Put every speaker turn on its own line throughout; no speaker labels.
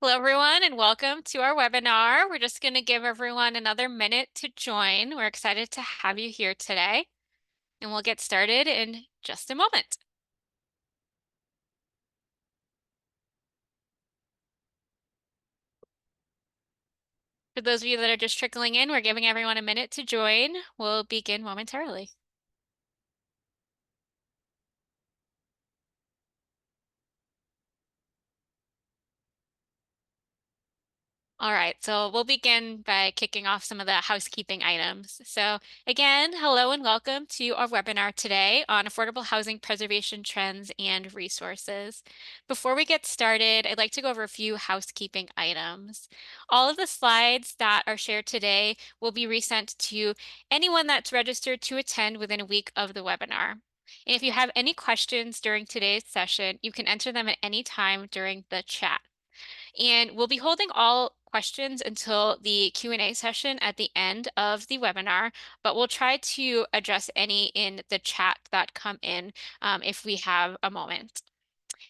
Hello, everyone, and welcome to our webinar. We're just going to give everyone another minute to join. We're excited to have you here today, and we'll get started in just a moment. For those of you that are just trickling in, we're giving everyone a minute to join. We'll begin momentarily. All right, so we'll begin by kicking off some of the housekeeping items. So again, hello and welcome to our webinar today on affordable housing preservation trends and resources. Before we get started, I'd like to go over a few housekeeping items. All of the slides that are shared today will be resent to anyone that's registered to attend within a week of the webinar. And if you have any questions during today's session, you can enter them at any time during the chat. And we'll be holding all questions until the Q&A session at the end of the webinar, but we'll try to address any in the chat that come in if we have a moment.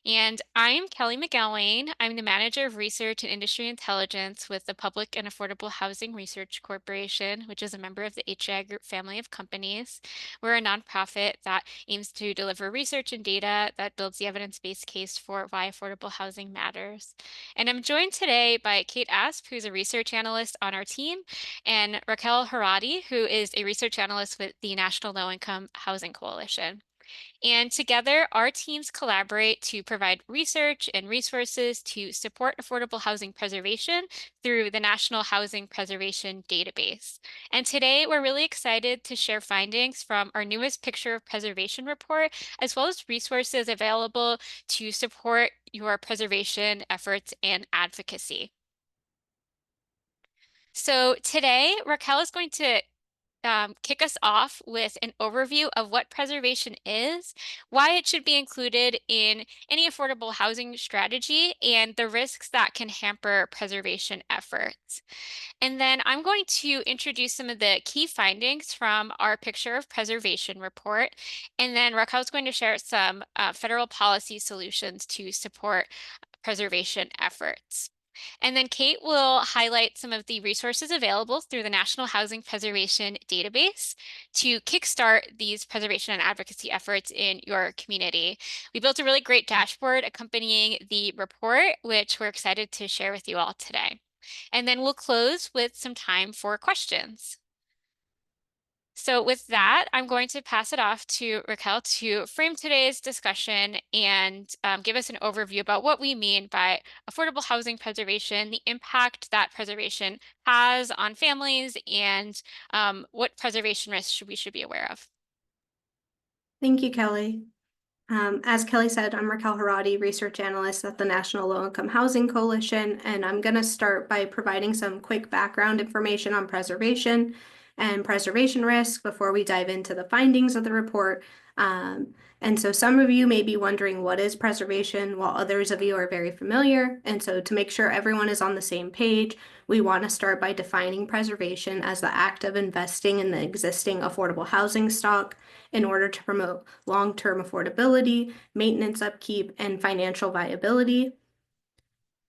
And I'm Kelly McElwain. I'm the Manager of Research and Industry Intelligence with the Public and Affordable Housing Research Corporation, which is a member of the HAI Group family of companies. We're a nonprofit that aims to deliver research and data that builds the evidence-based case for why affordable housing matters. And I'm joined today by Kate Asp, who's a research analyst on our team, and Raquel Haradi, who is a research analyst with the National Low Income Housing Coalition. And together, our teams collaborate to provide research and resources to support affordable housing preservation through the National Housing Preservation Database. And today, we're really excited to share findings from our newest Picture of Preservation report, as well as resources available to support your preservation efforts and advocacy. So today, Raquel is going to kick us off with an overview of what preservation is, why it should be included in any affordable housing strategy, and the risks that can hamper preservation efforts. And then I'm going to introduce some of the key findings from our Picture of Preservation report. And then Raquel's going to share some federal policy solutions to support preservation efforts. And then Kate will highlight some of the resources available through the National Housing Preservation Database to kickstart these preservation and advocacy efforts in your community. We built a really great dashboard accompanying the report, which we're excited to share with you all today. And then we'll close with some time for questions. So with that, I'm going to pass it off to Raquel to frame today's discussion and give us an overview about what we mean by affordable housing preservation, the impact that preservation has on families, and what preservation risks we should be aware of.
Thank you, Kelly. As Kelly said, I'm Raquel Haradi, research analyst at the National Low Income Housing Coalition, and I'm going to start by providing some quick background information on preservation and preservation risk before we dive into the findings of the report. And so some of you may be wondering what is preservation, while others of you are very familiar. And so to make sure everyone is on the same page, we want to start by defining preservation as the act of investing in the existing affordable housing stock in order to promote long-term affordability, maintenance upkeep, and financial viability.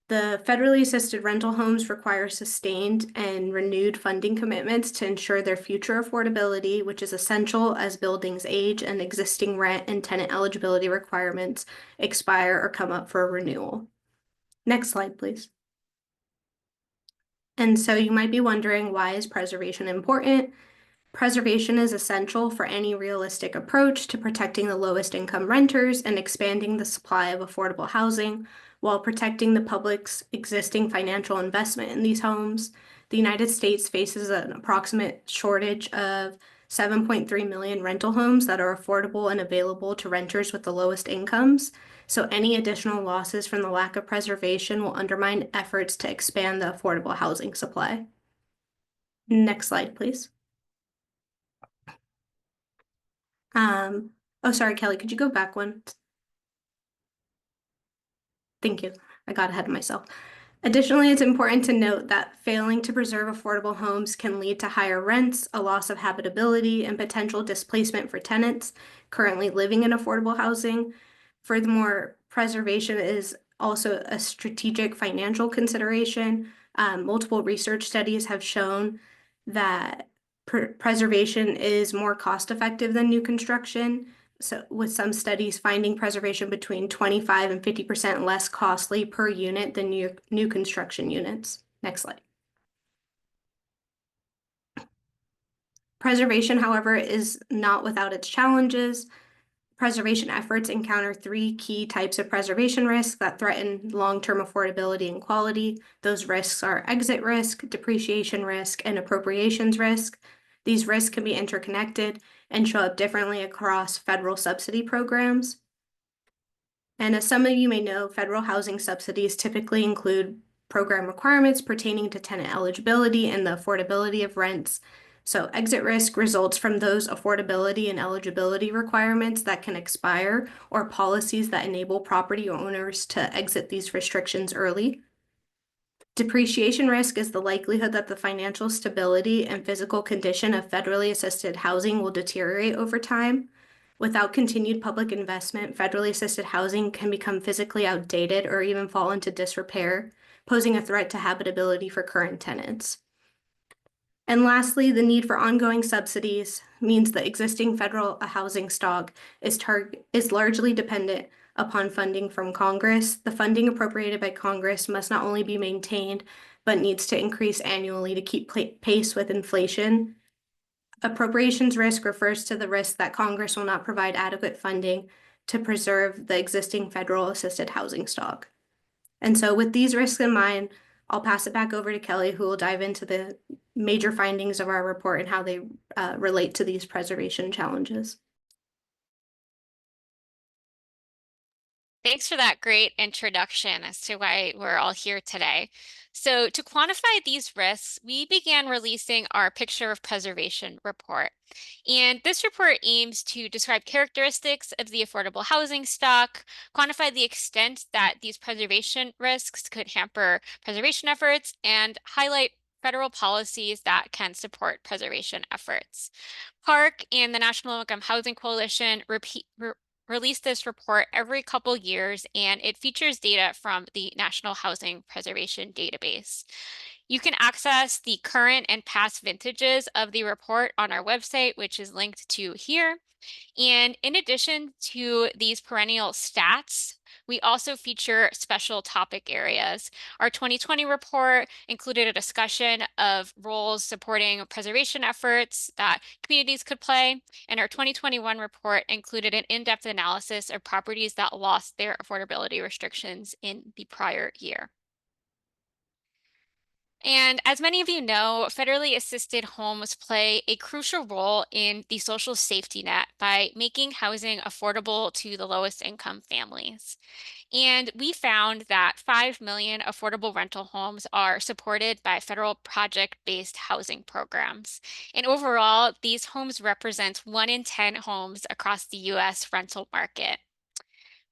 The federally assisted rental homes require sustained and renewed funding commitments to ensure their future affordability, which is essential as buildings age and existing rent and tenant eligibility requirements expire or come up for renewal. Next slide, please. And so you might be wondering, why is preservation important? Preservation is essential for any realistic approach to protecting the lowest income renters and expanding the supply of affordable housing while protecting the public's existing financial investment in these homes. The United States faces an approximate shortage of 7.3 million rental homes that are affordable and available to renters with the lowest incomes. So any additional losses from the lack of preservation will undermine efforts to expand the affordable housing supply. Next slide, please. Oh, sorry, Kelly, could you go back one? Thank you. I got ahead of myself. Additionally, it's important to note that failing to preserve affordable homes can lead to higher rents, a loss of habitability, and potential displacement for tenants currently living in affordable housing. Furthermore, preservation is also a strategic financial consideration. Multiple research studies have shown that preservation is more cost effective than new construction. So, with some studies finding preservation between 25 and 50% less costly per unit than new construction units. Next slide. Preservation, however, is not without its challenges. Preservation efforts encounter three key types of preservation risks that threaten long-term affordability and quality. Those risks are exit risk, depreciation risk, and appropriations risk. These risks can be interconnected and show up differently across federal subsidy programs. And as some of you may know, federal housing subsidies typically include program requirements pertaining to tenant eligibility and the affordability of rents. So exit risk results from those affordability and eligibility requirements that can expire or policies that enable property owners to exit these restrictions early. Depreciation risk is the likelihood that the financial stability and physical condition of federally assisted housing will deteriorate over time. Without continued public investment, federally assisted housing can become physically outdated or even fall into disrepair, posing a threat to habitability for current tenants. And lastly, the need for ongoing subsidies means the existing federal housing stock is largely dependent upon funding from Congress. The funding appropriated by Congress must not only be maintained, but needs to increase annually to keep pace with inflation. Appropriations risk refers to the risk that Congress will not provide adequate funding to preserve the existing federal assisted housing stock. And so with these risks in mind, I'll pass it back over to Kelly, who will dive into the major findings of our report and how they relate to these preservation challenges.
Thanks for that great introduction as to why we're all here today. So to quantify these risks, we began releasing our Picture of Preservation report. And this report aims to describe characteristics of the affordable housing stock, quantify the extent that these preservation risks could hamper preservation efforts, and highlight federal policies that can support preservation efforts. Park and the National Low-Income Housing Coalition release this report every couple years, and it features data from the National Housing Preservation Database. You can access the current and past vintages of the report on our website, which is linked to here. And in addition to these perennial stats, we also feature special topic areas. Our 2020 report included a discussion of roles supporting preservation efforts that communities could play, and our 2021 report included an in-depth analysis of properties that lost their affordability restrictions in the prior year. And as many of you know, federally assisted homes play a crucial role in the social safety net by making housing affordable to the lowest income families. And we found that 5 million affordable rental homes are supported by federal project-based housing programs. And overall, these homes represent 1 in 10 homes across the US rental market.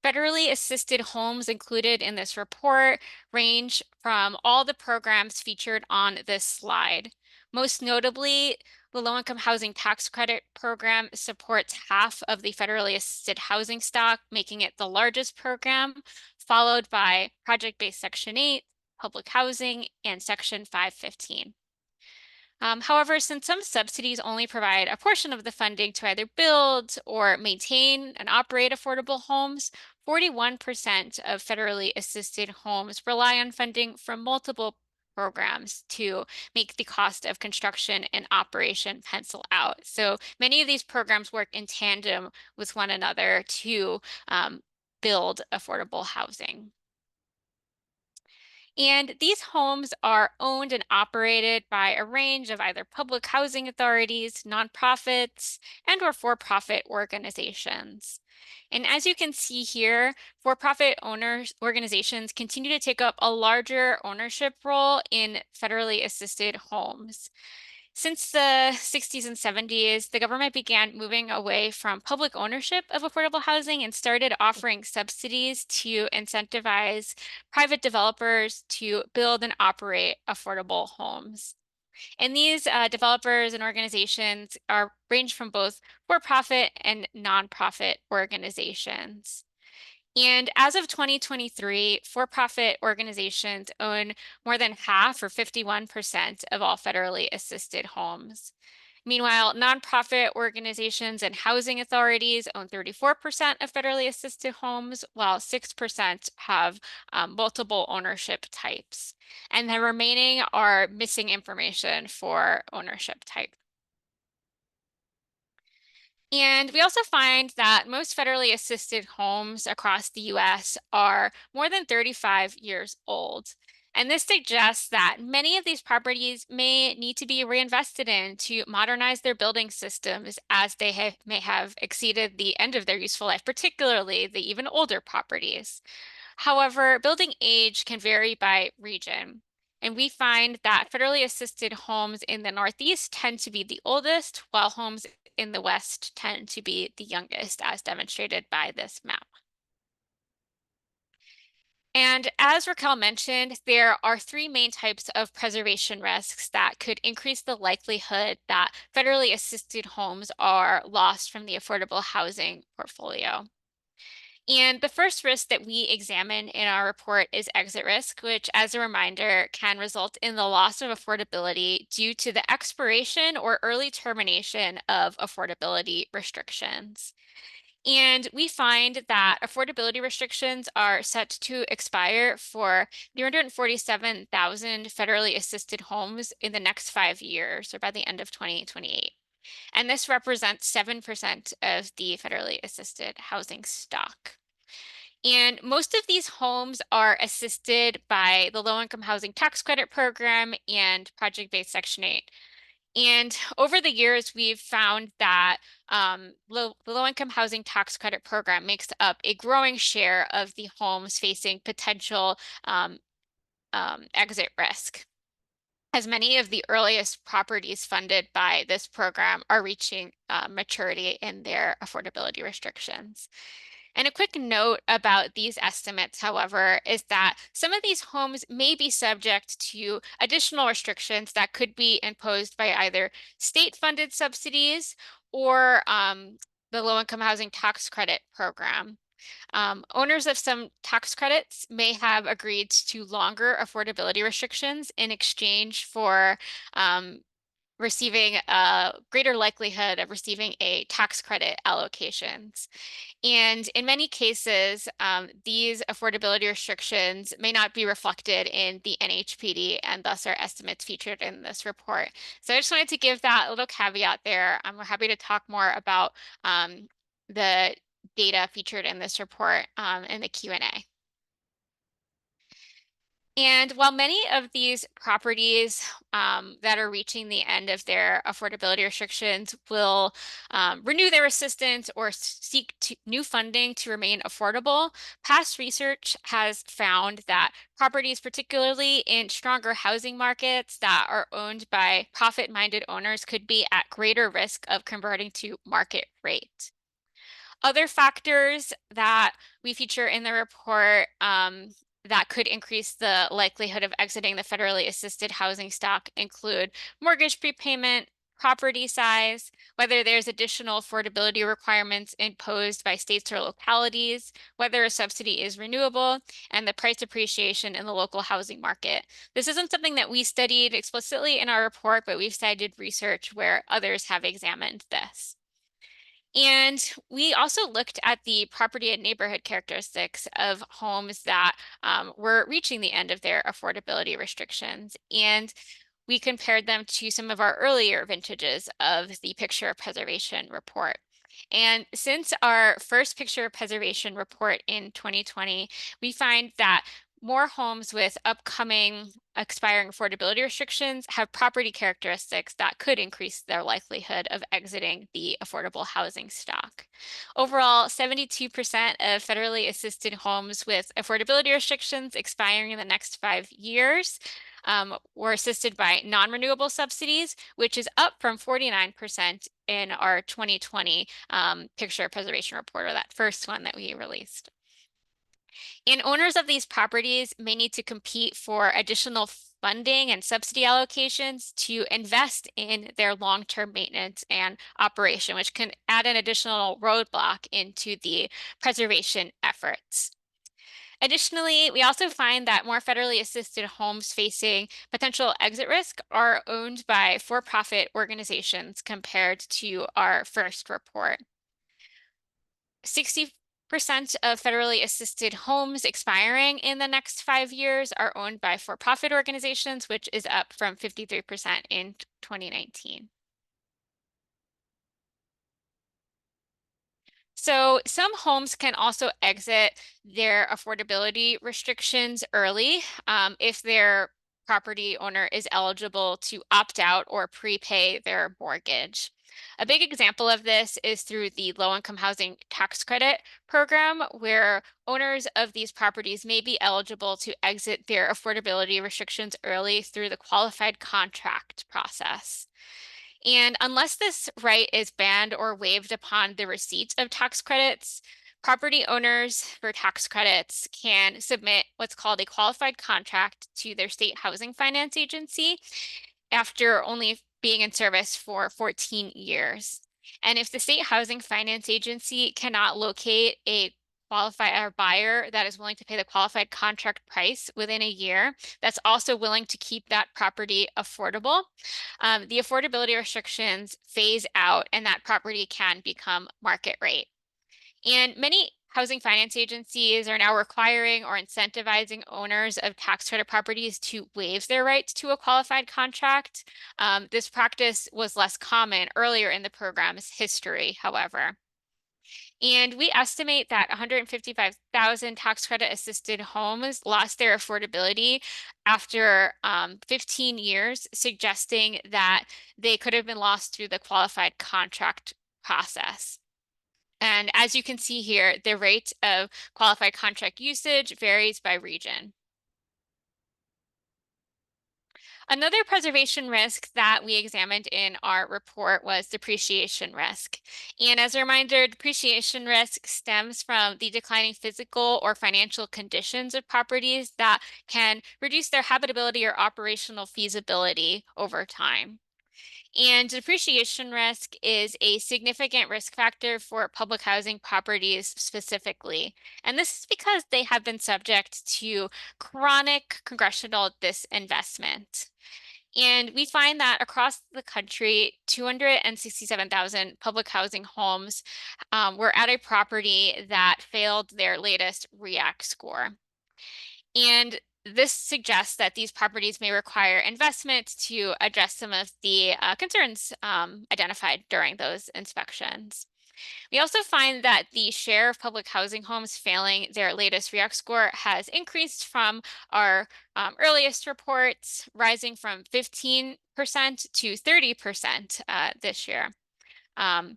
Federally assisted homes included in this report range from all the programs featured on this slide. Most notably, the Low-Income Housing Tax Credit Program supports half of the federally assisted housing stock, making it the largest program, followed by project-based Section 8, public housing, and Section 515. However, since some subsidies only provide a portion of the funding to either build or maintain and operate affordable homes, 41% of federally assisted homes rely on funding from multiple programs to make the cost of construction and operation pencil out. So many of these programs work in tandem with one another to build affordable housing. And these homes are owned and operated by a range of either public housing authorities, nonprofits, and or for-profit organizations. And as you can see here, for-profit owners organizations continue to take up a larger ownership role in federally assisted homes. Since the 60s and 70s, the government began moving away from public ownership of affordable housing and started offering subsidies to incentivize private developers to build and operate affordable homes. And these developers and organizations range from both for-profit and nonprofit organizations. And as of 2023, for-profit organizations own more than half or 51% of all federally assisted homes. Meanwhile, nonprofit organizations and housing authorities own 34% of federally assisted homes, while 6% have multiple ownership types. And the remaining are missing information for ownership type. And we also find that most federally assisted homes across the US are more than 35 years old. And this suggests that many of these properties may need to be reinvested in to modernize their building systems as they may have exceeded the end of their useful life, particularly the even older properties. However, building age can vary by region. And we find that federally assisted homes in the Northeast tend to be the oldest, while homes in the West tend to be the youngest, as demonstrated by this map. And as Raquel mentioned, there are three main types of preservation risks that could increase the likelihood that federally assisted homes are lost from the affordable housing portfolio. And the first risk that we examine in our report is exit risk, which, as a reminder, can result in the loss of affordability due to the expiration or early termination of affordability restrictions. And we find that affordability restrictions are set to expire for 347,000 federally assisted homes in the next 5 years, or by the end of 2028. And this represents 7% of the federally assisted housing stock. And most of these homes are assisted by the Low-Income Housing Tax Credit Program and project-based Section 8. And over the years, we've found that the Low-Income Housing Tax Credit Program makes up a growing share of the homes facing potential um, exit risk, as many of the earliest properties funded by this program are reaching maturity in their affordability restrictions. And a quick note about these estimates, however, is that some of these homes may be subject to additional restrictions that could be imposed by either state-funded subsidies or the low-income housing tax credit program. Owners of some tax credits may have agreed to longer affordability restrictions in exchange for receiving a greater likelihood of receiving a tax credit allocations. And in many cases, these affordability restrictions may not be reflected in the NHPD and thus are estimates featured in this report. So I just wanted to give that little caveat there. I'm happy to talk more about the data featured in this report in the Q&A. And while many of these properties that are reaching the end of their affordability restrictions will renew their assistance or seek new funding to remain affordable, past research has found that properties, particularly in stronger housing markets that are owned by profit-minded owners, could be at greater risk of converting to market rate. Other factors that we feature in the report that could increase the likelihood of exiting the federally assisted housing stock include mortgage prepayment, property size, whether there's additional affordability requirements imposed by states or localities, whether a subsidy is renewable, and the price appreciation in the local housing market. This isn't something that we studied explicitly in our report, but we've cited research where others have examined this. And we also looked at the property and neighborhood characteristics of homes that were reaching the end of their affordability restrictions. And we compared them to some of our earlier vintages of the picture preservation report. And since our first picture preservation report in 2020, we find that more homes with upcoming expiring affordability restrictions have property characteristics that could increase their likelihood of exiting the affordable housing stock. Overall, 72% of federally assisted homes with affordability restrictions expiring in the next 5 years were assisted by non-renewable subsidies, which is up from 49% in our 2020 picture preservation report, or that first one that we released. And owners of these properties may need to compete for additional funding and subsidy allocations to invest in their long-term maintenance and operation, which can add an additional roadblock into the preservation efforts. Additionally, we also find that more federally assisted homes facing potential exit risk are owned by for-profit organizations compared to our first report. 60% of federally assisted homes expiring in the next 5 years are owned by for-profit organizations, which is up from 53% in 2019. So some homes can also exit their affordability restrictions early if their property owner is eligible to opt out or prepay their mortgage. A big example of this is through the low-income housing tax credit program, where owners of these properties may be eligible to exit their affordability restrictions early through the qualified contract process. And unless this right is banned or waived upon the receipt of tax credits, property owners for tax credits can submit what's called a qualified contract to their state housing finance agency after only being in service for 14 years. And if the state housing finance agency cannot locate a qualifier buyer that is willing to pay the qualified contract price within a year, that's also willing to keep that property affordable, the affordability restrictions phase out and that property can become market rate. And many housing finance agencies are now requiring or incentivizing owners of tax credit properties to waive their rights to a qualified contract. This practice was less common earlier in the program's history, however. And we estimate that 155,000 tax credit assisted homes lost their affordability after 15 years, suggesting that they could have been lost through the qualified contract process. And as you can see here, the rate of qualified contract usage varies by region. Another preservation risk that we examined in our report was depreciation risk. And as a reminder, depreciation risk stems from the declining physical or financial conditions of properties that can reduce their habitability or operational feasibility over time. And depreciation risk is a significant risk factor for public housing properties specifically. And this is because they have been subject to chronic congressional disinvestment. And we find that across the country, 267,000 public housing homes were at a property that failed their latest REACT score. And this suggests that these properties may require investment to address some of the concerns identified during those inspections. We also find that the share of public housing homes failing their latest REACT score has increased from our earliest reports, rising from 15% to 30% this year. Um,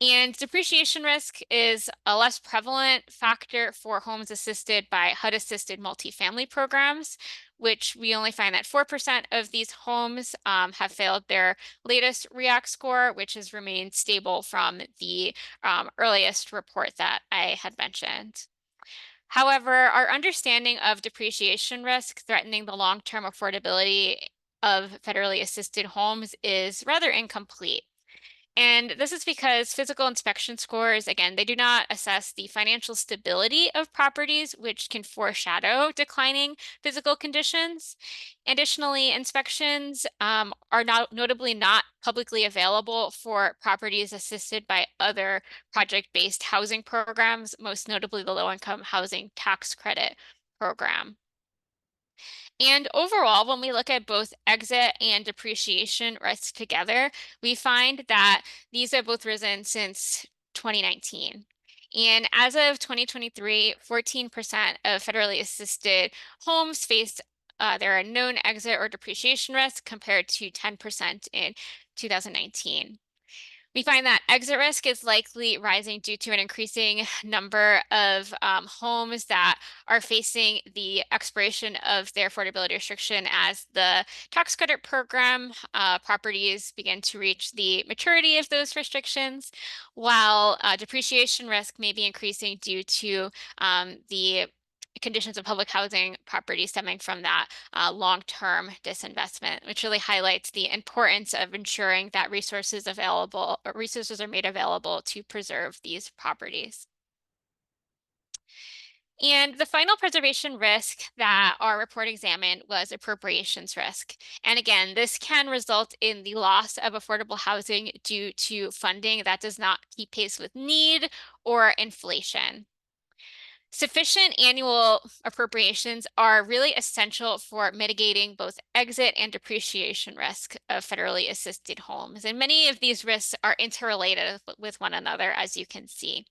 and depreciation risk is a less prevalent factor for homes assisted by HUD-assisted multifamily programs, which we only find that 4% of these homes have failed their latest REACT score, which has remained stable from the earliest report that I had mentioned. However, our understanding of depreciation risk threatening the long-term affordability of federally assisted homes is rather incomplete. And this is because physical inspection scores, again, they do not assess the financial stability of properties, which can foreshadow declining physical conditions. Additionally, inspections are notably not publicly available for properties assisted by other project-based housing programs, most notably the low-income housing tax credit program. And overall, when we look at both exit and depreciation risk together, we find that these have both risen since 2019. And as of 2023, 14% of federally assisted homes face their known exit or depreciation risk compared to 10% in 2019. We find that exit risk is likely rising due to an increasing number of homes that are facing the expiration of their affordability restriction as the tax credit program properties begin to reach the maturity of those restrictions, while depreciation risk may be increasing due to the conditions of public housing property stemming from that long-term disinvestment, which really highlights the importance of ensuring that resources are made available to preserve these properties. And the final preservation risk that our report examined was appropriations risk. And again, this can result in the loss of affordable housing due to funding that does not keep pace with need or inflation. Sufficient annual appropriations are really essential for mitigating both exit and depreciation risk of federally assisted homes. And many of these risks are interrelated with one another, as you can see.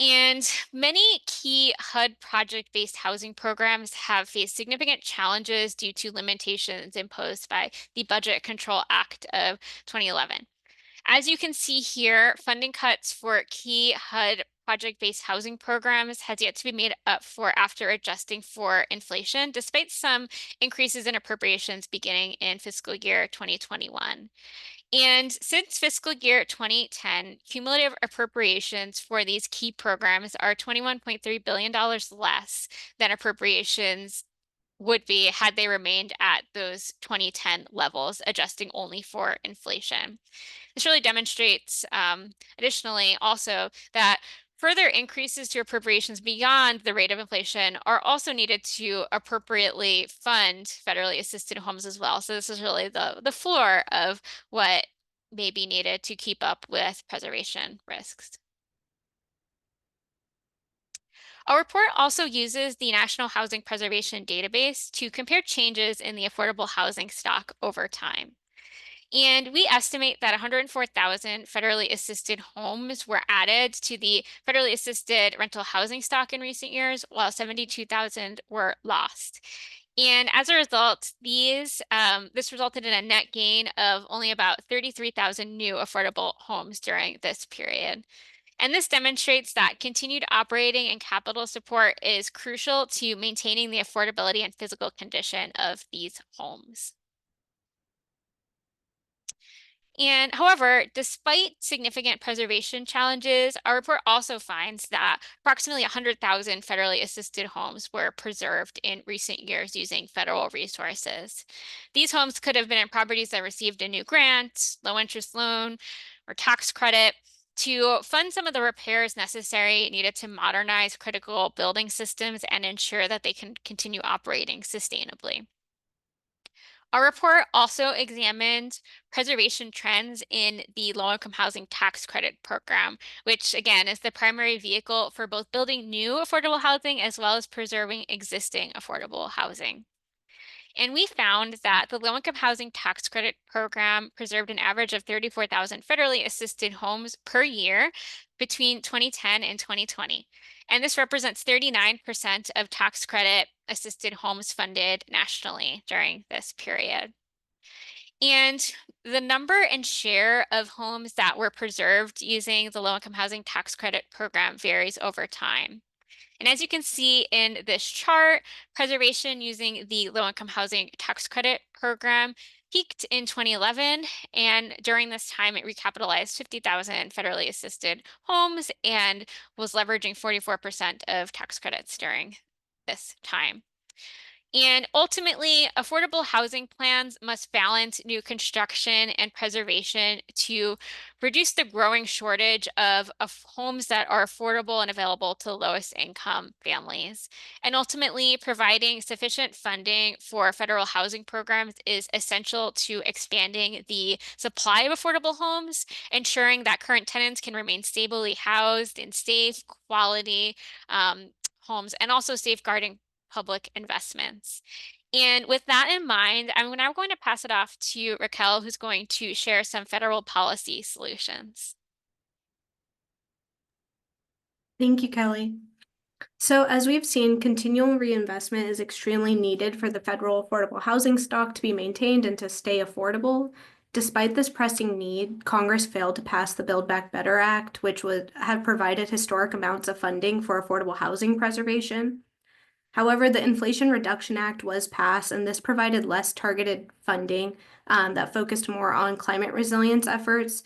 And many key HUD project-based housing programs have faced significant challenges due to limitations imposed by the Budget Control Act of 2011. As you can see here, funding cuts for key HUD project-based housing programs has yet to be made up for after adjusting for inflation, despite some increases in appropriations beginning in fiscal year 2021. And since fiscal year 2010, cumulative appropriations for these key programs are $21.3 billion less than appropriations would be had they remained at those 2010 levels, adjusting only for inflation. This really demonstrates, additionally, also that further increases to appropriations beyond the rate of inflation are also needed to appropriately fund federally assisted homes as well. So this is really the floor of what may be needed to keep up with preservation risks. Our report also uses the National Housing Preservation Database to compare changes in the affordable housing stock over time. And we estimate that 104,000 federally assisted homes were added to the federally assisted rental housing stock in recent years, while 72,000 were lost. And as a result, this resulted in a net gain of only about 33,000 new affordable homes during this period. And this demonstrates that continued operating and capital support is crucial to maintaining the affordability and physical condition of these homes. And however, despite significant preservation challenges, our report also finds that approximately 100,000 federally assisted homes were preserved in recent years using federal resources. These homes could have been in properties that received a new grant, low interest loan, or tax credit to fund some of the repairs necessary needed to modernize critical building systems and ensure that they can continue operating sustainably. Our report also examined preservation trends in the low-income housing tax credit program, which again is the primary vehicle for both building new affordable housing as well as preserving existing affordable housing. And we found that the low-income housing tax credit program preserved an average of 34,000 federally assisted homes per year between 2010 and 2020. And this represents 39% of tax credit assisted homes funded nationally during this period. And the number and share of homes that were preserved using the low-income housing tax credit program varies over time. And as you can see in this chart, preservation using the low-income housing tax credit program peaked in 2011, and during this time it recapitalized 50,000 federally assisted homes and was leveraging 44% of tax credits during this time. And ultimately, affordable housing plans must balance new construction and preservation to reduce the growing shortage of homes that are affordable and available to lowest income families. And ultimately, providing sufficient funding for federal housing programs is essential to expanding the supply of affordable homes, ensuring that current tenants can remain stably housed in safe, quality homes, and also safeguarding public investments. And with that in mind, I'm now going to pass it off to Raquel, who's going to share some federal policy solutions.
Thank you, Kelly. So as we've seen, continual reinvestment is extremely needed for the federal affordable housing stock to be maintained and to stay affordable. Despite this pressing need, Congress failed to pass the Build Back Better Act, which would have provided historic amounts of funding for affordable housing preservation. However, the Inflation Reduction Act was passed, and this provided less targeted funding that focused more on climate resilience efforts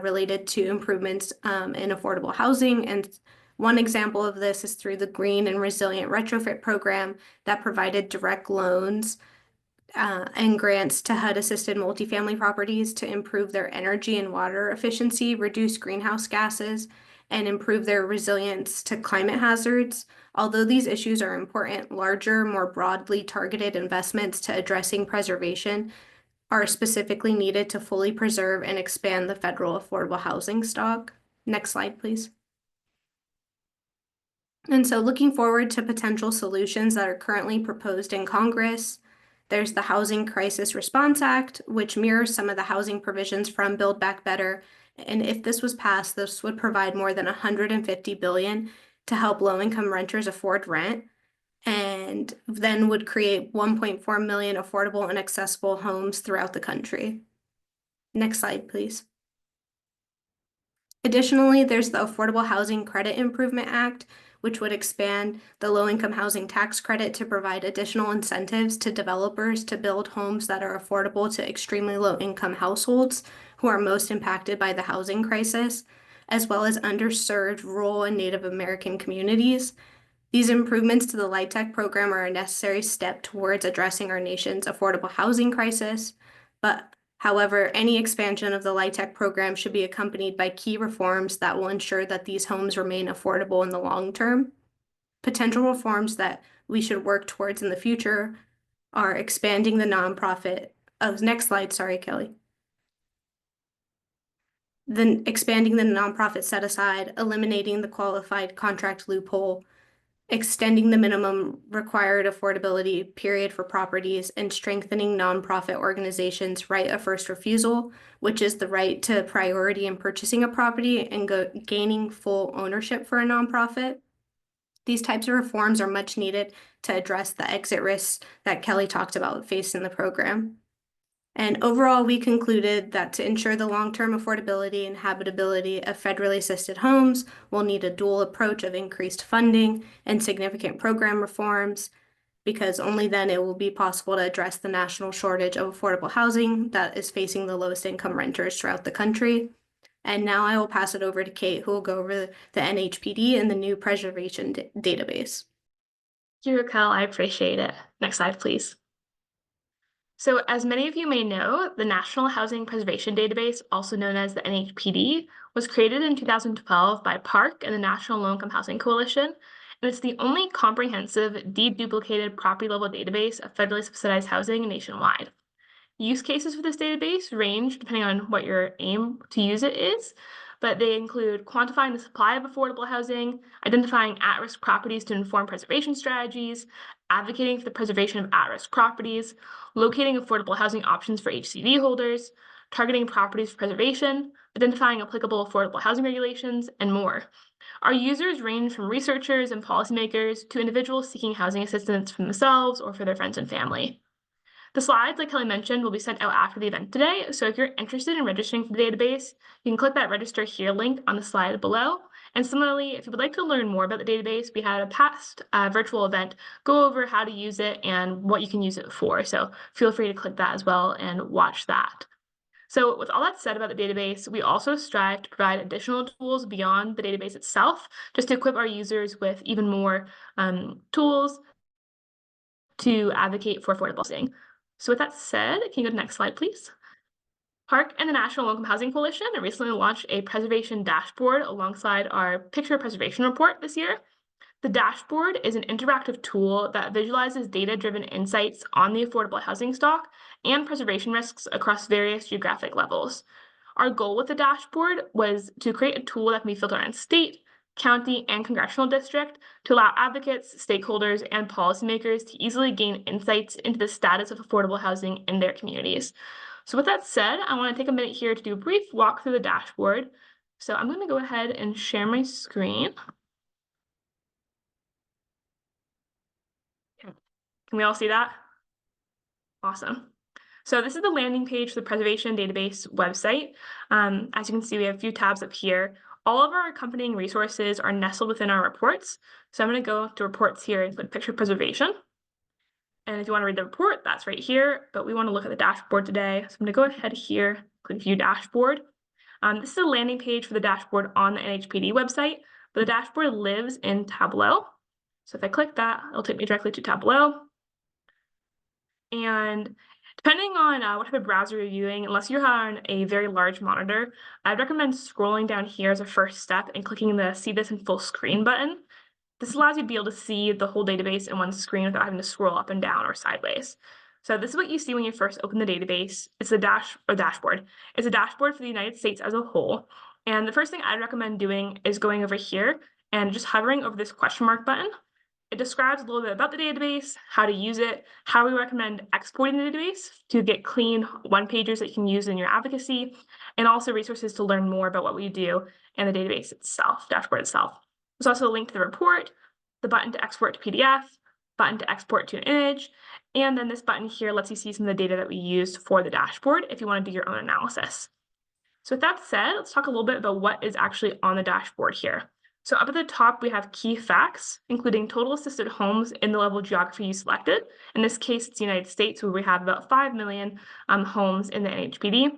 related to improvements in affordable housing and One example of this is through the Green and Resilient Retrofit Program that provided direct loans and grants to HUD-assisted multifamily properties to improve their energy and water efficiency, reduce greenhouse gases, and improve their resilience to climate hazards. Although these issues are important, larger, more broadly targeted investments to addressing preservation are specifically needed to fully preserve and expand the federal affordable housing stock. Next slide, please. And so looking forward to potential solutions that are currently proposed in Congress, there's the Housing Crisis Response Act, which mirrors some of the housing provisions from Build Back Better. And if this was passed, this would provide more than $150 billion to help low-income renters afford rent, and then would create 1.4 million affordable and accessible homes throughout the country. Next slide, please. Additionally, there's the Affordable Housing Credit Improvement Act, which would expand the low-income housing tax credit to provide additional incentives to developers to build homes that are affordable to extremely low-income households who are most impacted by the housing crisis, as well as underserved rural and Native American communities. These improvements to the LIHTC program are a necessary step towards addressing our nation's affordable housing crisis, but however, any expansion of the LIHTC program should be accompanied by key reforms that will ensure that these homes remain affordable in the long term. Potential reforms that we should work towards in the future are expanding the nonprofit. Oh, next slide. Sorry, Kelly. Then expanding the nonprofit set aside, eliminating the qualified contract loophole, extending the minimum required affordability period for properties, and strengthening nonprofit organizations' right of first refusal, which is the right to priority in purchasing a property and gaining full ownership for a nonprofit. These types of reforms are much needed to address the exit risks that Kelly talked about faced in the program. And overall, we concluded that to ensure the long-term affordability and habitability of federally assisted homes, we'll need a dual approach of increased funding and significant program reforms, because only then it will be possible to address the national shortage of affordable housing that is facing the lowest income renters throughout the country. And now I will pass it over to Kate, who will go over the NHPD and the new preservation database.
Thank you, Raquel. I appreciate it. Next slide, please. So as many of you may know, the National Housing Preservation Database, also known as the NHPD, was created in 2012 by PARC and the National Low-Income Housing Coalition, and it's the only comprehensive, deduplicated property-level database of federally subsidized housing nationwide. Use cases for this database range depending on what your aim to use it is, but they include quantifying the supply of affordable housing, identifying at-risk properties to inform preservation strategies, advocating for the preservation of at-risk properties, locating affordable housing options for HCV holders, targeting properties for preservation, identifying applicable affordable housing regulations, and more. Our users range from researchers and policymakers to individuals seeking housing assistance for themselves or for their friends and family. The slides, like Kelly mentioned, will be sent out after the event today, so if you're interested in registering for the database, you can click that register here link on the slide below. And similarly, if you would like to learn more about the database, we had a past virtual event go over how to use it and what you can use it for, so feel free to click that as well and watch that. So with all that said about the database, we also strive to provide additional tools beyond the database itself, just to equip our users with even more tools to advocate for affordable housing. So with that said, can you go to the next slide, please? PARC and the National Low-Income Housing Coalition recently launched a preservation dashboard alongside our picture preservation report this year. The dashboard is an interactive tool that visualizes data-driven insights on the affordable housing stock and preservation risks across various geographic levels. Our goal with the dashboard was to create a tool that can be filtered on state, county, and congressional district to allow advocates, stakeholders, and policymakers to easily gain insights into the status of affordable housing in their communities. So with that said, I want to take a minute here to do a brief walk through the dashboard. So I'm going to go ahead and share my screen. Can we all see that? Awesome. So this is the landing page for the Preservation Database website. As you can see, we have a few tabs up here. All of our accompanying resources are nestled within our reports. So I'm going to go to reports here and click picture preservation. And if you want to read the report, that's right here. But we want to look at the dashboard today. So I'm going to go ahead here, click view dashboard. This is a landing page for the dashboard on the NHPD website. but the dashboard lives in Tableau. So if I click that, it'll take me directly to Tableau. And depending on what type of browser you're using, unless you're on a very large monitor, I'd recommend scrolling down here as a first step and clicking the See This in Full Screen button. This allows you to be able to see the whole database in one screen without having to scroll up and down or sideways. So this is what you see when you first open the database. It's a dashboard. It's a dashboard for the United States as a whole. And the first thing I'd recommend doing is going over here and just hovering over this question mark button. It describes a little bit about the database, how to use it, how we recommend exporting the database to get clean one-pagers that you can use in your advocacy, and also resources to learn more about what we do and the database itself, dashboard itself. There's also a link to the report, the button to export to PDF, button to export to an image, and then this button here lets you see some of the data that we used for the dashboard if you want to do your own analysis. So with that said, let's talk a little bit about what is actually on the dashboard here. So up at the top, we have key facts, including total assisted homes in the level of geography you selected. In this case, it's the United States, where we have about 5 million homes in the NHPD.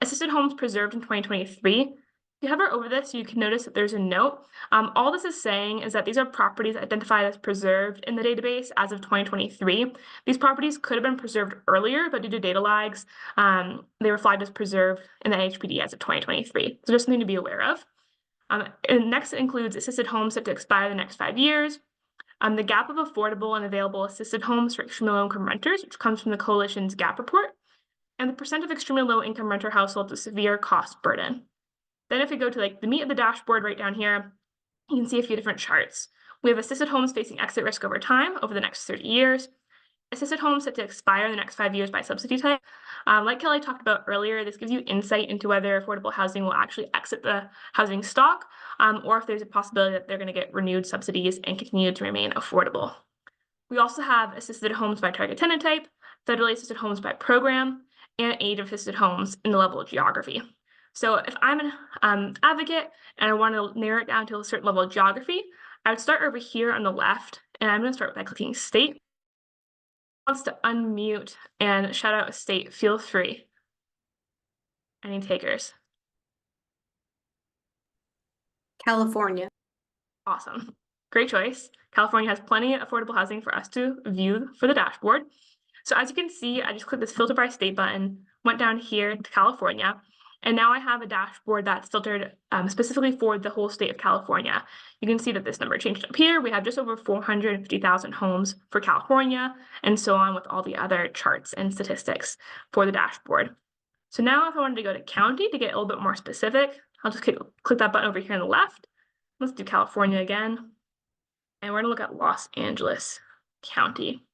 Assisted homes preserved in 2023. If you hover over this, you can notice that there's a note. All this is saying is that these are properties identified as preserved in the database as of 2023. These properties could have been preserved earlier, but due to data lags, they were flagged as preserved in the NHPD as of 2023. So just something to be aware of. And next includes assisted homes set to expire the next 5 years, the gap of affordable and available assisted homes for extremely low-income renters, which comes from the Coalition's gap report, and the percent of extremely low-income renter households with severe cost burden. Then if we go to the meat of the dashboard right down here, you can see a few different charts. We have assisted homes facing exit risk over time over the next 30 years, assisted homes set to expire in the next 5 years by subsidy type. Like Kelly talked about earlier, this gives you insight into whether affordable housing will actually exit the housing stock, or if there's a possibility that they're going to get renewed subsidies and continue to remain affordable. We also have assisted homes by target tenant type, federally assisted homes by program, and age of assisted homes in the level of geography. So if I'm an advocate and I want to narrow it down to a certain level of geography, I would start over here on the left, and I'm going to start by clicking state. Wants to unmute and shout out a state, feel free. Any takers?
California.
Awesome. Great choice. California has plenty of affordable housing for us to view for the dashboard. So as you can see, I just clicked this filter by state button, went down here to California, and now I have a dashboard that's filtered specifically for the whole state of California. You can see that this number changed up here. We have just over 450,000 homes for California, and so on with all the other charts and statistics for the dashboard. So now if I wanted to go to county to get a little bit more specific, I'll just click that button over here on the left. Let's do California again. And we're gonna look at Los Angeles County.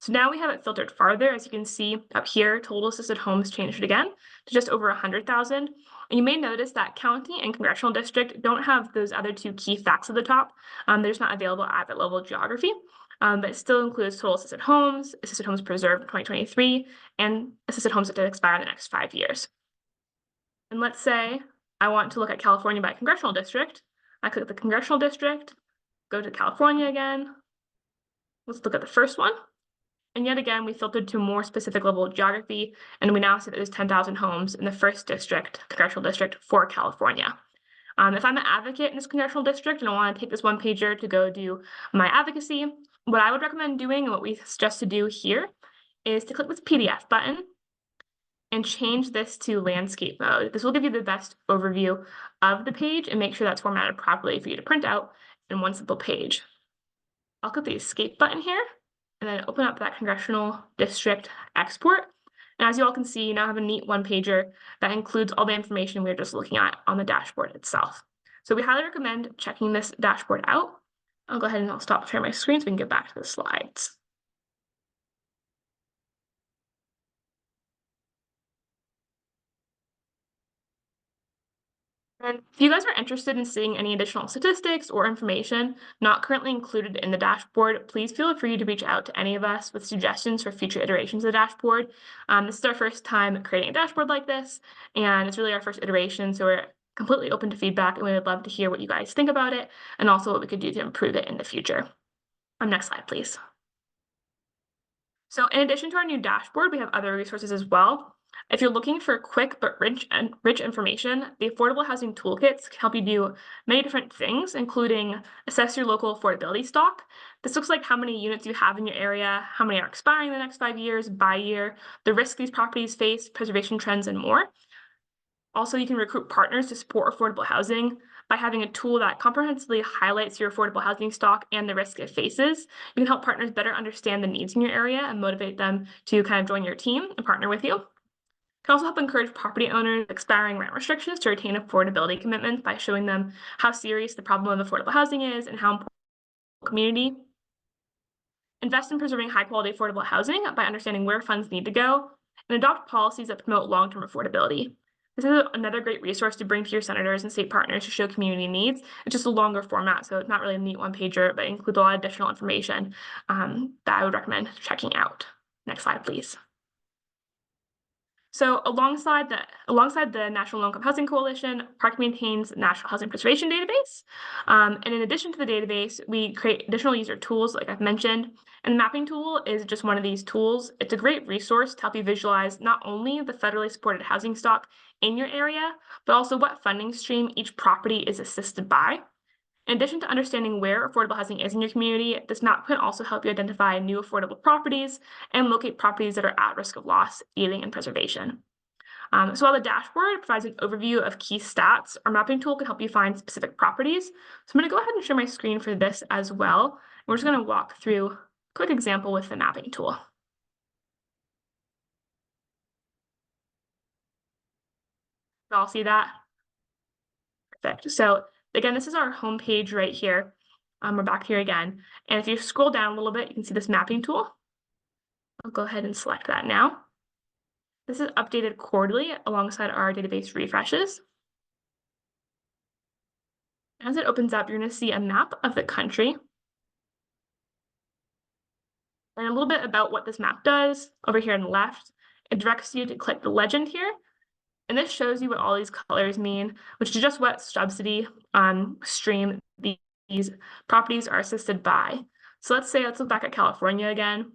So now we have it filtered farther. As you can see up here, total assisted homes changed again to just over 100,000. And you may notice that county and congressional district don't have those other two key facts at the top. They're just not available at that level of geography, but it still includes total assisted homes preserved in 2023, and assisted homes that did expire in the next 5 years. And let's say I want to look at California by congressional district. I click the congressional district, go to California again. Let's look at the first one. And yet again, we filtered to a more specific level of geography, and we now see that there's 10,000 homes in the first district, congressional district for California. If I'm an advocate in this congressional district and I want to take this one pager to go do my advocacy, what I would recommend doing and what we suggest to do here is to click this PDF button and change this to landscape mode. This will give you the best overview of the page and make sure that's formatted properly for you to print out in one simple page. I'll click the escape button here and then open up that congressional district export. And as you all can see, you now have a neat one-pager that includes all the information we were just looking at on the dashboard itself. So we highly recommend checking this dashboard out. I'll go ahead and I'll stop sharing my screen so we can get back to the slides. And if you guys are interested in seeing any additional statistics or information not currently included in the dashboard, please feel free to reach out to any of us with suggestions for future iterations of the dashboard. This is our first time creating a dashboard like this, and it's really our first iteration, so we're completely open to feedback, and we would love to hear what you guys think about it, and also what we could do to improve it in the future. Next slide, please. So in addition to our new dashboard, we have other resources as well. If you're looking for quick but rich information, the Affordable Housing Toolkits can help you do many different things, including assess your local affordability stock. This looks like how many units you have in your area, how many are expiring in the next 5 years, by year, the risk these properties face, preservation trends, and more. Also, you can recruit partners to support affordable housing by having a tool that comprehensively highlights your affordable housing stock and the risk it faces. You can help partners better understand the needs in your area and motivate them to kind of join your team and partner with you. Can also help encourage property owners with expiring rent restrictions to retain affordability commitments by showing them how serious the problem of affordable housing is and how important the community. Invest in preserving high quality affordable housing by understanding where funds need to go, and adopt policies that promote long-term affordability. This is another great resource to bring to your senators and state partners to show community needs. It's just a longer format, so it's not really a neat one-pager, but it includes a lot of additional information that I would recommend checking out. Next slide, please. So alongside the National Low-Income Housing Coalition, Park maintains the National Housing Preservation Database. And in addition to the database, we create additional user tools, like I've mentioned. And the mapping tool is just one of these tools. It's a great resource to help you visualize not only the federally supported housing stock in your area, but also what funding stream each property is assisted by. In addition to understanding where affordable housing is in your community, this map can also help you identify new affordable properties and locate properties that are at risk of loss, aging, and preservation. So while the dashboard provides an overview of key stats, our mapping tool can help you find specific properties. So I'm going to go ahead and share my screen for this as well. We're just going to walk through a quick example with the mapping tool. You all see that? Perfect. So again, this is our home page right here. We're back here again. And if you scroll down a little bit, you can see this mapping tool. I'll go ahead and select that now. This is updated quarterly alongside our database refreshes. As it opens up, you're going to see a map of the country. And a little bit about what this map does over here on the left. It directs you to click the legend here. And this shows you what all these colors mean, which is just what subsidy stream these properties are assisted by. So let's look back at California again.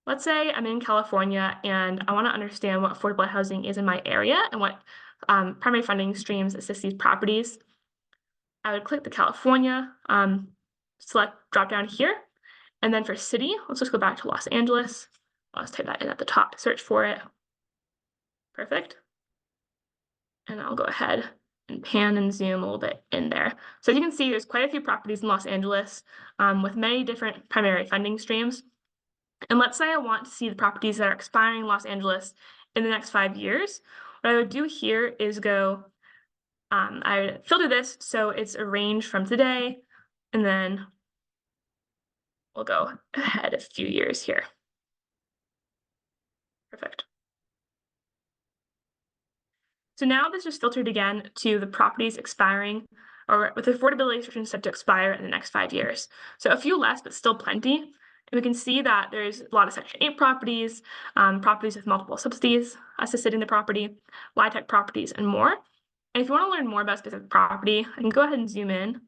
Let's say I'm in California and I want to understand what affordable housing is in my area and what primary funding streams assist these properties. I would click the California, select drop down here. And then for city, let's just go back to Los Angeles. I'll just type that in at the top to search for it. Perfect. And I'll go ahead and pan and zoom a little bit in there. So as you can see, there's quite a few properties in Los Angeles with many different primary funding streams. And let's say I want to see the properties that are expiring in Los Angeles in the next 5 years. What I would do here is go, I would filter this so it's a range from today, and then we'll go ahead a few years here. Perfect. So now this is filtered again to the properties expiring or with affordability restrictions set to expire in the next 5 years. So a few less, but still plenty. And we can see that there's a lot of Section 8 properties, properties with multiple subsidies assisted in the property, LIHTC properties, and more. And if you want to learn more about a specific property, I can go ahead and zoom in.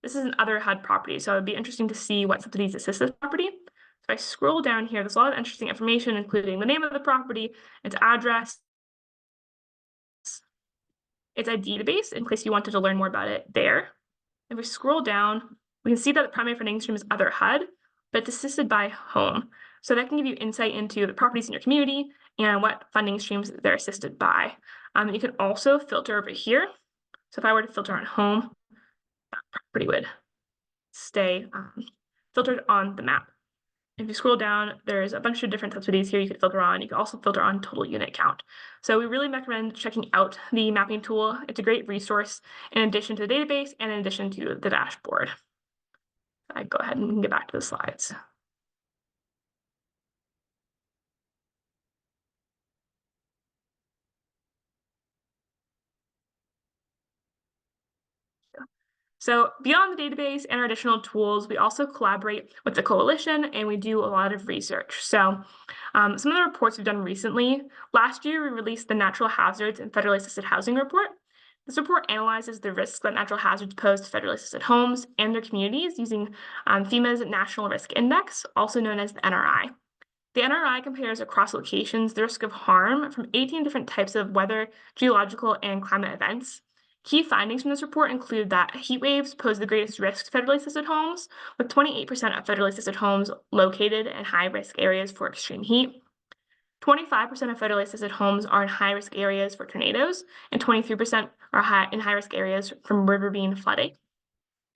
This is an other HUD property, so it would be interesting to see what subsidies assist this property. So if I scroll down here, there's a lot of interesting information, including the name of the property, its address, its ID database, in case you wanted to learn more about it there. If we scroll down, we can see that the primary funding stream is other HUD, but it's assisted by home. So that can give you insight into the properties in your community and what funding streams they're assisted by. You can also filter over here. So if I were to filter on home, that property would stay filtered on the map. If you scroll down, there's a bunch of different subsidies here you could filter on. You can also filter on total unit count. So we really recommend checking out the mapping tool. It's a great resource in addition to the database and in addition to the dashboard. I go ahead and we can get back to the slides. So beyond the database and our additional tools, we also collaborate with the coalition and we do a lot of research. So some of the reports we've done recently, last year we released the Natural Hazards and Federally Assisted Housing Report. This report analyzes the risks that natural hazards pose to federally assisted homes and their communities using FEMA's National Risk Index, also known as the NRI. The NRI compares across locations the risk of harm from 18 different types of weather, geological, and climate events. Key findings from this report include that heat waves pose the greatest risk to federally assisted homes, with 28% of federally assisted homes located in high-risk areas for extreme heat. 25% of federally assisted homes are in high-risk areas for tornadoes, and 23% are in high-risk areas from riverine flooding.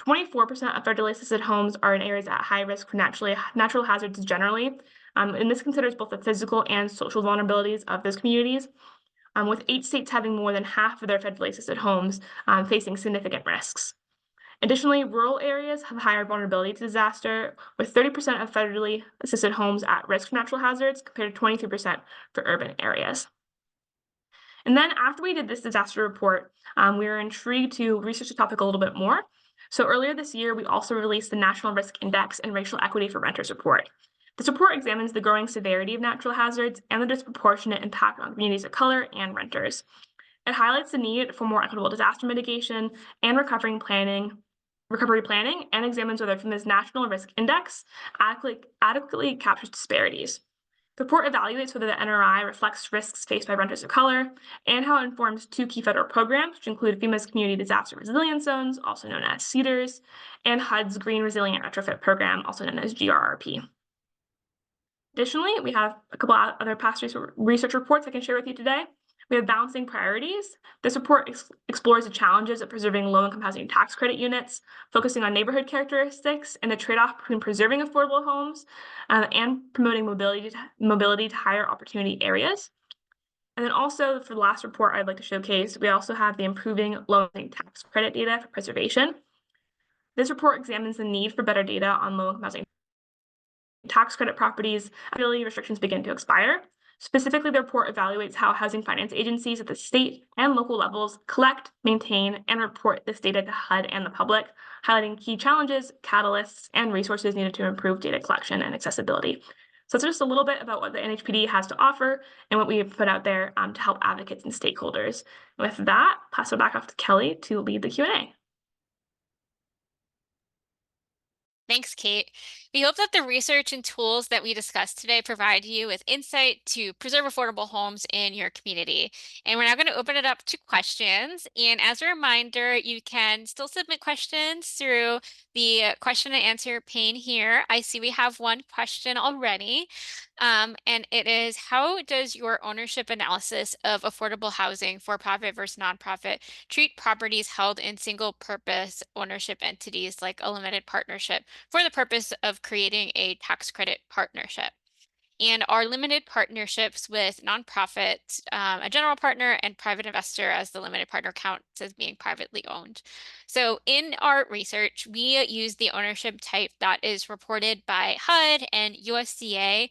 24% of federally assisted homes are in areas at high risk for natural hazards generally, and this considers both the physical and social vulnerabilities of those communities, with 8 states having more than half of their federally assisted homes facing significant risks. Additionally, rural areas have higher vulnerability to disaster, with 30% of federally assisted homes at risk for natural hazards compared to 23% for urban areas. And then after we did this disaster report, we were intrigued to research the topic a little bit more. So earlier this year, we also released the National Risk Index and Racial Equity for Renters report. This report examines the growing severity of natural hazards and the disproportionate impact on communities of color and renters. It highlights the need for more equitable disaster mitigation and recovery planning, and examines whether FEMA's National Risk Index adequately captures disparities. The report evaluates whether the NRI reflects risks faced by renters of color and how it informs 2 key federal programs, which include FEMA's Community Disaster Resilience Zones, also known as CEDARS, and HUD's Green Resilient Retrofit Program, also known as GRRP. Additionally, we have a couple other past research reports I can share with you today. We have Balancing Priorities. This report explores the challenges of preserving low-income housing tax credit units, focusing on neighborhood characteristics and the trade-off between preserving affordable homes and promoting mobility to higher opportunity areas. And then also, for the last report I'd like to showcase, we also have the Improving Low-Income Tax Credit Data for Preservation. This report examines the need for better data on low-income housing tax credit properties until restrictions begin to expire. Specifically, the report evaluates how housing finance agencies at the state and local levels collect, maintain, and report this data to HUD and the public, highlighting key challenges, catalysts, and resources needed to improve data collection and accessibility. So that's just a little bit about what the NHPD has to offer and what we've put out there to help advocates and stakeholders. With that, pass it back off to Kelly to lead the Q&A.
Thanks, Kate. We hope that the research and tools that we discussed today provide you with insight to preserve affordable homes in your community. And we're now going to open it up to questions. And as a reminder, you can still submit questions through the question and answer pane here. I see we have one question already. And it is, how does your ownership analysis of affordable housing, for-profit versus nonprofit, treat properties held in single-purpose ownership entities like a limited partnership for the purpose of creating a tax credit partnership? And our limited partnerships with nonprofits, a general partner and private investor as the limited partner counts as being privately owned. So in our research, we use the ownership type that is reported by HUD and USDA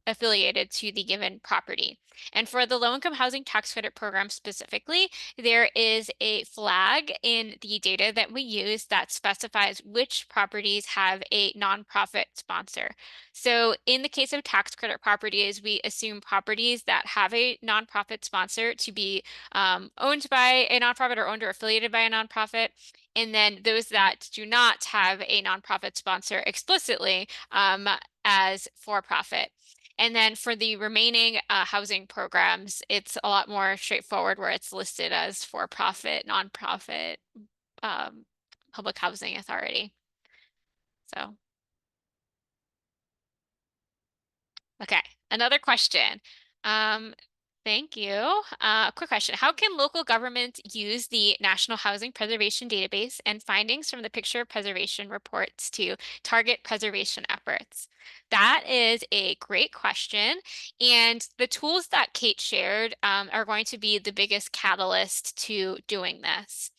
affiliated to the given property. And for the low-income housing tax credit program specifically, there is a flag in the data that we use that specifies which properties have a nonprofit sponsor. So in the case of tax credit properties, we assume properties that have a nonprofit sponsor to be owned by a nonprofit or owned or affiliated by a nonprofit. And then those that do not have a nonprofit sponsor explicitly as for-profit. And then for the remaining housing programs, it's a lot more straightforward where it's listed as for-profit, nonprofit, public housing authority. So. Okay, another question. Thank you. Quick question. How can local governments use the National Housing Preservation Database and findings from the picture preservation reports to target preservation efforts? That is a great question. And the tools that Kate shared are going to be the biggest catalyst to doing this.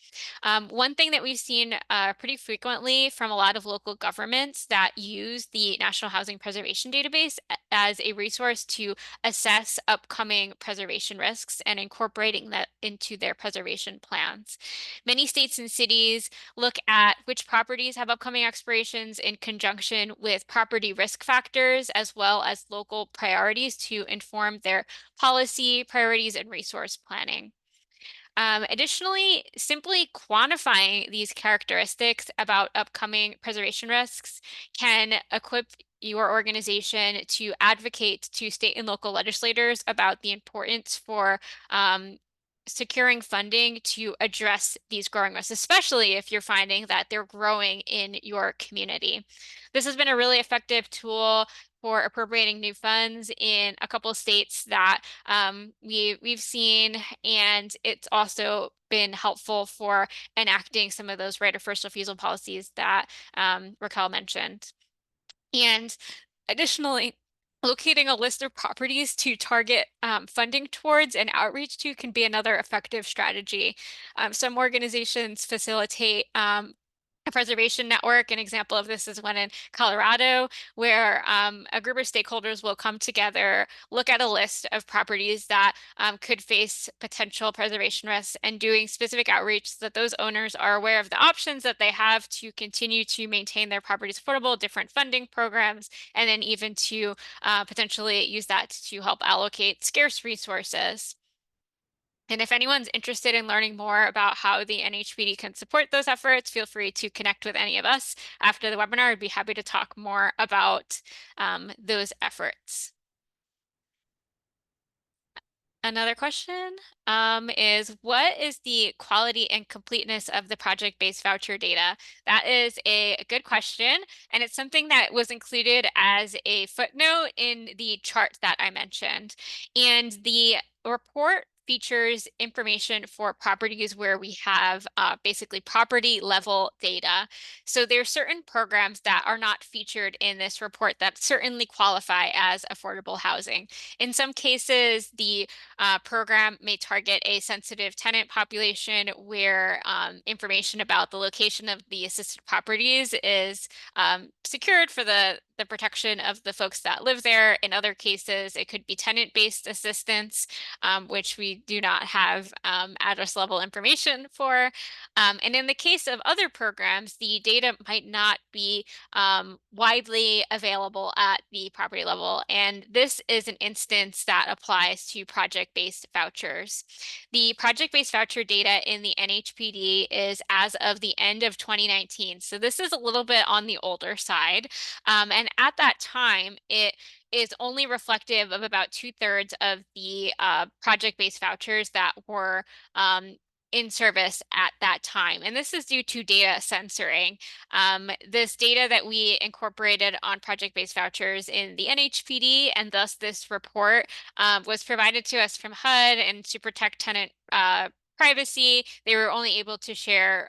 One thing that we've seen pretty frequently from a lot of local governments that use the National Housing Preservation Database as a resource to assess upcoming preservation risks and incorporating that into their preservation plans. Many states and cities look at which properties have upcoming expirations in conjunction with property risk factors as well as local priorities to inform their policy, priorities, and resource planning. Additionally, simply quantifying these characteristics about upcoming preservation risks can equip your organization to advocate to state and local legislators about the importance for securing funding to address these growing risks, especially if you're finding that they're growing in your community. This has been a really effective tool for appropriating new funds in a couple of states that we've seen, and it's also been helpful for enacting some of those right of first refusal policies that Raquel mentioned. And additionally, locating a list of properties to target funding towards and outreach to can be another effective strategy. Some organizations facilitate a preservation network. An example of this is one in Colorado, where a group of stakeholders will come together, look at a list of properties that could face potential preservation risks, and doing specific outreach so that those owners are aware of the options that they have to continue to maintain their properties affordable, different funding programs, and then even to potentially use that to help allocate scarce resources. And if anyone's interested in learning more about how the NHPD can support those efforts, feel free to connect with any of us after the webinar. I'd be happy to talk more about those efforts. Another question is, what is the quality and completeness of the project-based voucher data? That is a good question, and it's something that was included as a footnote in the chart that I mentioned. And the report features information for properties where we have basically property level data. So there are certain programs that are not featured in this report that certainly qualify as affordable housing. In some cases, the program may target a sensitive tenant population where information about the location of the assisted properties is secured for the protection of the folks that live there. In other cases, it could be tenant-based assistance, which we do not have address level information for. And in the case of other programs, the data might not be widely available at the property level. And this is an instance that applies to project-based vouchers. The project-based voucher data in the NHPD is as of the end of 2019. So this is a little bit on the older side. And at that time, it is only reflective of about 2/3 of the project-based vouchers that were in service at that time. And this is due to data censoring. This data that we incorporated on project-based vouchers in the NHPD, and thus this report was provided to us from HUD, and to protect tenant privacy, they were only able to share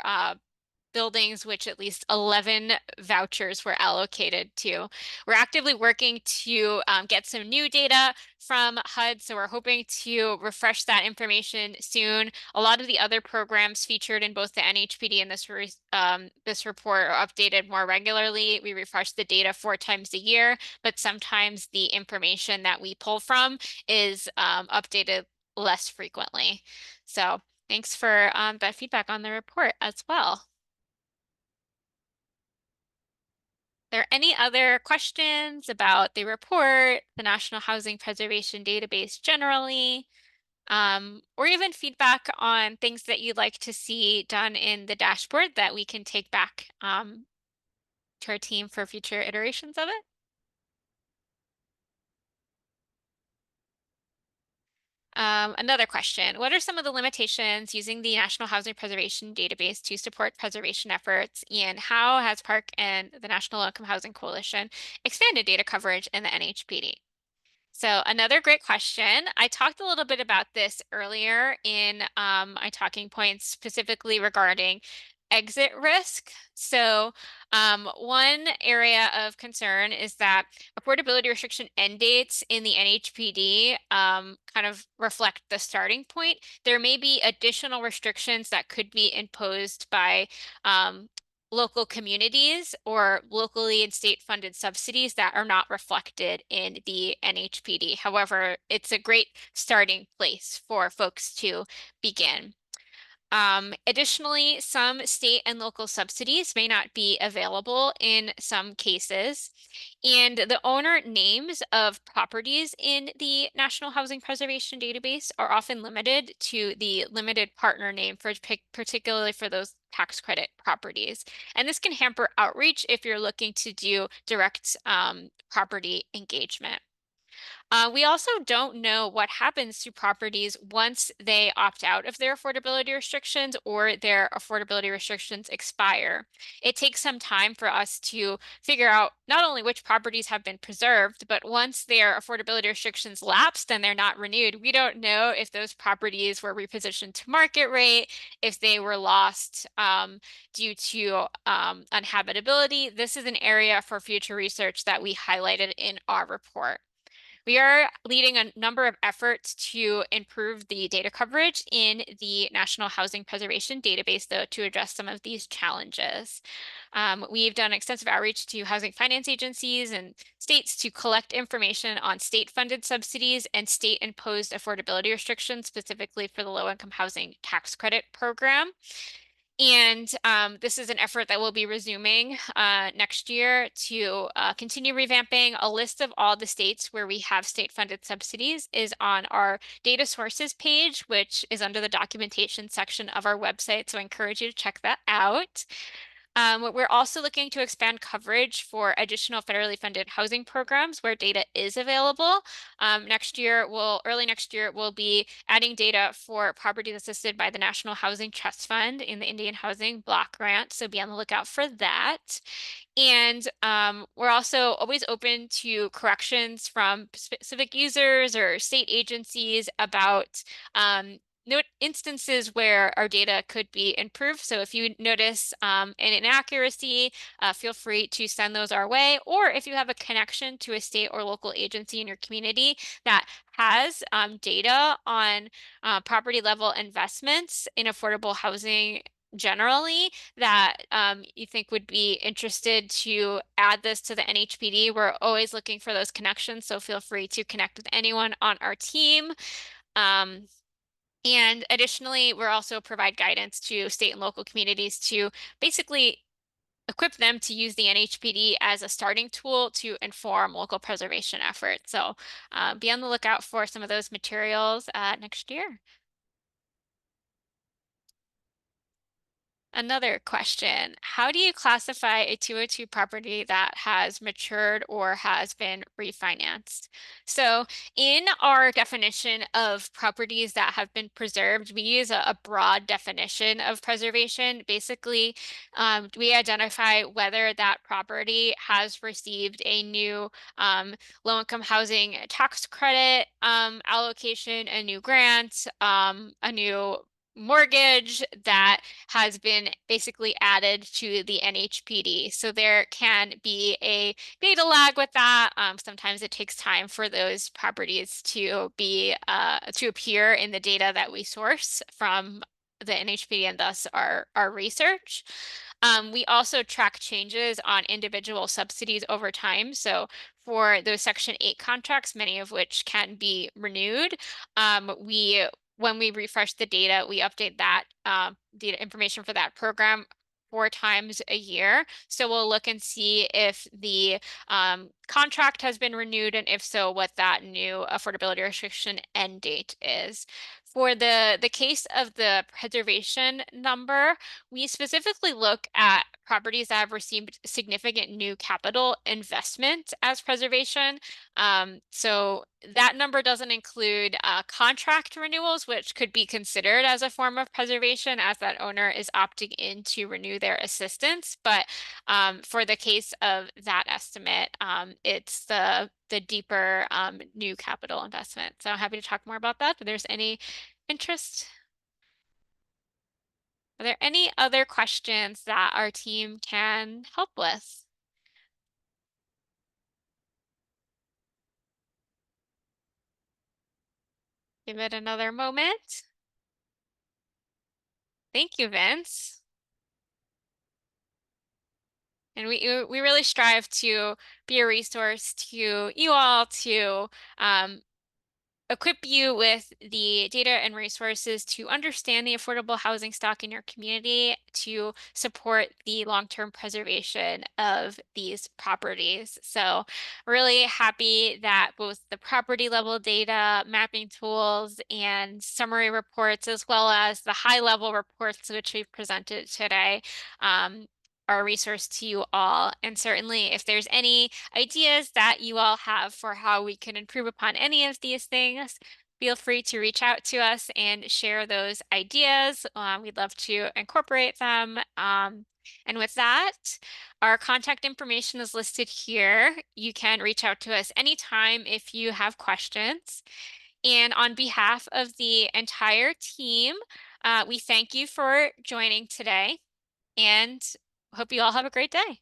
buildings which at least 11 vouchers were allocated to. We're actively working to get some new data from HUD, so we're hoping to refresh that information soon. A lot of the other programs featured in both the NHPD and this report are updated more regularly. We refresh the data 4 times a year, but sometimes the information that we pull from is updated less frequently. So thanks for that feedback on the report as well. There any other questions about the report, the National Housing Preservation Database generally, or even feedback on things that you'd like to see done in the dashboard that we can take back to our team for future iterations of it? Another question, what are some of the limitations using the National Housing Preservation Database to support preservation efforts, and how has Park and the National Low Income Housing Coalition expanded data coverage in the NHPD? So another great question. I talked a little bit about this earlier in my talking points, specifically regarding exit risk. So one area of concern is that affordability restriction end dates in the NHPD kind of reflect the starting point. There may be additional restrictions that could be imposed by local communities or locally and state funded subsidies that are not reflected in the NHPD. However, it's a great starting place for folks to begin. Additionally, some state and local subsidies may not be available in some cases, and the owner names of properties in the National Housing Preservation Database are often limited to the limited partner name for particularly for those tax credit properties. And this can hamper outreach if you're looking to do direct property engagement. We also don't know what happens to properties once they opt out of their affordability restrictions or their affordability restrictions expire. It takes some time for us to figure out not only which properties have been preserved, but once their affordability restrictions lapse, then they're not renewed. We don't know if those properties were repositioned to market rate, if they were lost due to unhabitability. This is an area for future research that we highlighted in our report. We are leading a number of efforts to improve the data coverage in the National Housing Preservation Database, though, to address some of these challenges. We've done extensive outreach to housing finance agencies and states to collect information on state-funded subsidies and state-imposed affordability restrictions, specifically for the low-income housing tax credit program. And this is an effort that we'll be resuming next year to continue revamping. A list of all the states where we have state-funded subsidies is on our data sources page, which is under the documentation section of our website. So I encourage you to check that out. We're also looking to expand coverage for additional federally funded housing programs where data is available. Early next year, we'll be adding data for properties assisted by the National Housing Trust Fund in the Indian Housing Block Grant, so be on the lookout for that. And we're also always open to corrections from specific users or state agencies about note instances where our data could be improved. So if you notice an inaccuracy, feel free to send those our way. Or if you have a connection to a state or local agency in your community that has data on property level investments in affordable housing generally that you think would be interested to add this to the NHPD, we're always looking for those connections. So feel free to connect with anyone on our team. And additionally, we're also provide guidance to state and local communities to basically equip them to use the NHPD as a starting tool to inform local preservation efforts. So be on the lookout for some of those materials next year. Another question, how do you classify a 202 property that has matured or has been refinanced? So in our definition of properties that have been preserved, we use a broad definition of preservation. Basically, we identify whether that property has received a new low-income housing tax credit allocation, a new grant, a new mortgage that has been basically added to the NHPD. So there can be a data lag with that. Sometimes it takes time for those properties to be to appear in the data that we source from the NHPD and thus our research. We also track changes on individual subsidies over time. So for those Section 8 contracts, many of which can be renewed, when we refresh the data, we update that data information for that program 4 times a year. So we'll look and see if the contract has been renewed, and if so, what that new affordability restriction end date is. For the case of the preservation number, we specifically look at properties that have received significant new capital investment as preservation. So that number doesn't include contract renewals, which could be considered as a form of preservation as that owner is opting in to renew their assistance. But for the case of that estimate, it's the deeper new capital investment. So I'm happy to talk more about that, if there's any interest. Are there any other questions that our team can help with? Give it another moment. Thank you, Vince. And we really strive to be a resource to you all to equip you with the data and resources to understand the affordable housing stock in your community to support the long-term preservation of these properties. So really happy that both the property level data, mapping tools, and summary reports, as well as the high-level reports which we've presented today, are a resource to you all. And certainly if there's any ideas that you all have for how we can improve upon any of these things, feel free to reach out to us and share those ideas. We'd love to incorporate them. And with that, our contact information is listed here. You can reach out to us anytime if you have questions. And on behalf of the entire team, we thank you for joining today and hope you all have a great day.